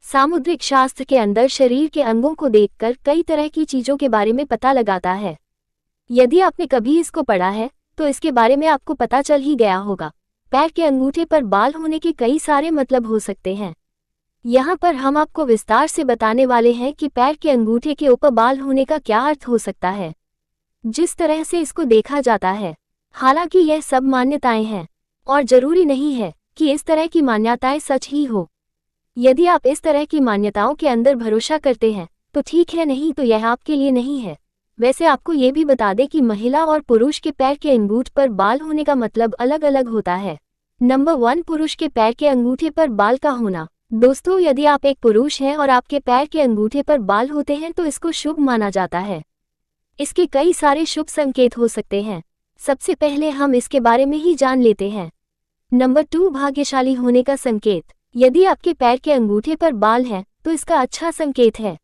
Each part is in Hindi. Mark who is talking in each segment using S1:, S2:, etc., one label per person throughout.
S1: सामुद्रिक शास्त्र के अंदर शरीर के अंगों को देखकर कई तरह की चीजों के बारे में पता लगाता है। यदि आपने कभी इसको पढ़ा है तो इसके बारे में आपको पता चल ही गया होगा। पैर के अंगूठे पर बाल होने के कई सारे मतलब हो सकते हैं। यहाँ पर हम आपको विस्तार से बताने वाले हैं कि पैर के अंगूठे के ऊपर बाल होने का क्या अर्थ हो सकता है, जिस तरह से इसको देखा जाता है। हालांकि यह सब मान्यताएं हैं और जरूरी नहीं है कि इस तरह की मान्यताएं सच ही हो। यदि आप इस तरह की मान्यताओं के अंदर भरोसा करते हैं तो ठीक है, नहीं तो यह आपके लिए नहीं है। वैसे आपको ये भी बता दें कि महिला और पुरुष के पैर के अंगूठे पर बाल होने का मतलब अलग अलग होता है। नंबर 1, पुरुष के पैर के अंगूठे पर बाल का होना। दोस्तों, यदि आप एक पुरुष हैं और आपके पैर के अंगूठे पर बाल होते हैं तो इसको शुभ माना जाता है। इसके कई सारे शुभ संकेत हो सकते हैं। सबसे पहले हम इसके बारे में ही जान लेते हैं। नंबर 2, भाग्यशाली होने का संकेत। यदि आपके पैर के अंगूठे पर बाल हैं तो इसका अच्छा संकेत है।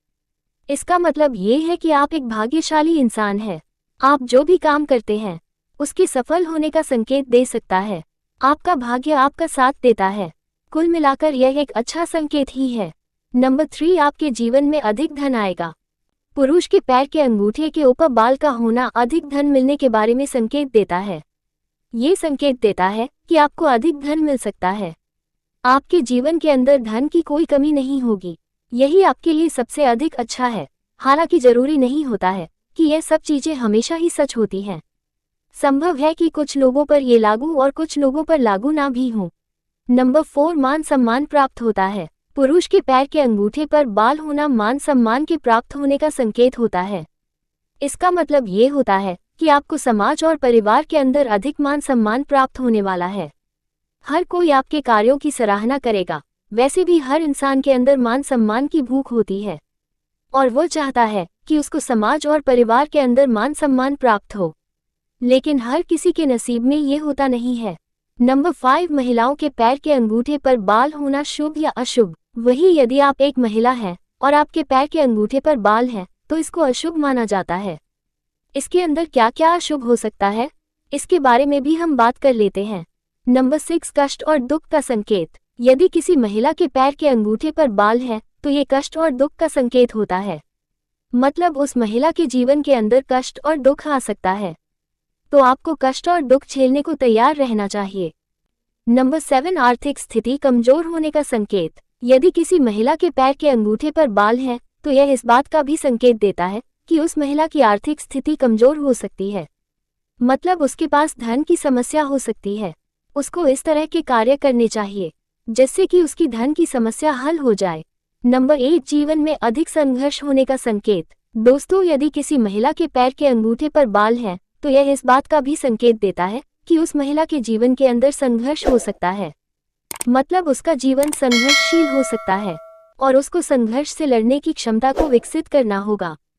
S1: इसका मतलब ये है कि आप एक भाग्यशाली इंसान हैं। आप जो भी काम करते हैं उसके सफल होने का संकेत दे सकता है। आपका भाग्य आपका साथ देता है। कुल मिलाकर यह एक अच्छा संकेत ही है। नंबर 3, आपके जीवन में अधिक धन आएगा। पुरुष के पैर के अंगूठे के ऊपर बाल का होना अधिक धन मिलने के बारे में संकेत देता है। ये संकेत देता है कि आपको अधिक धन मिल सकता है। आपके जीवन के अंदर धन की कोई कमी नहीं होगी। यही आपके लिए सबसे अधिक अच्छा है। हालांकि जरूरी नहीं होता है कि यह सब चीजें हमेशा ही सच होती हैं। संभव है कि कुछ लोगों पर ये लागू और कुछ लोगों पर लागू ना भी हो। नंबर 4, मान सम्मान प्राप्त होता है। पुरुष के पैर के अंगूठे पर बाल होना मान सम्मान के प्राप्त होने का संकेत होता है। इसका मतलब ये होता है कि आपको समाज और परिवार के अंदर अधिक मान सम्मान प्राप्त होने वाला है। हर कोई आपके कार्यों की सराहना करेगा। वैसे भी हर इंसान के अंदर मान सम्मान की भूख होती है और वो चाहता है कि उसको समाज और परिवार के अंदर मान सम्मान प्राप्त हो, लेकिन हर किसी के नसीब में ये होता नहीं है। नंबर 5, महिलाओं के पैर के अंगूठे पर बाल होना शुभ या अशुभ। वही यदि आप एक महिला हैं और आपके पैर के अंगूठे पर बाल हैं तो इसको अशुभ माना जाता है। इसके अंदर क्या क्या अशुभ हो सकता है, इसके बारे में भी हम बात कर लेते हैं। नंबर 6, कष्ट और दुख का संकेत। यदि किसी महिला के पैर के अंगूठे पर बाल हैं तो ये कष्ट और दुख का संकेत होता है। मतलब उस महिला के जीवन के अंदर कष्ट और दुख आ सकता है, तो आपको कष्ट और दुख झेलने को तैयार रहना चाहिए। नंबर 7, आर्थिक स्थिति कमजोर होने का संकेत। यदि किसी महिला के पैर के अंगूठे पर बाल हैं तो यह इस बात का भी संकेत देता है कि उस महिला की आर्थिक स्थिति कमजोर हो सकती है। मतलब उसके पास धन की समस्या हो सकती है। उसको इस तरह के कार्य करने चाहिए जिससे कि उसकी धन की समस्या हल हो जाए। नंबर 8, जीवन में अधिक संघर्ष होने का संकेत। दोस्तों, यदि किसी महिला के पैर के अंगूठे पर बाल हैं तो यह इस बात का भी संकेत देता है कि उस महिला के जीवन के अंदर संघर्ष हो सकता है। मतलब उसका जीवन संघर्षशील हो सकता है और उसको संघर्ष से लड़ने की क्षमता को विकसित करना होगा।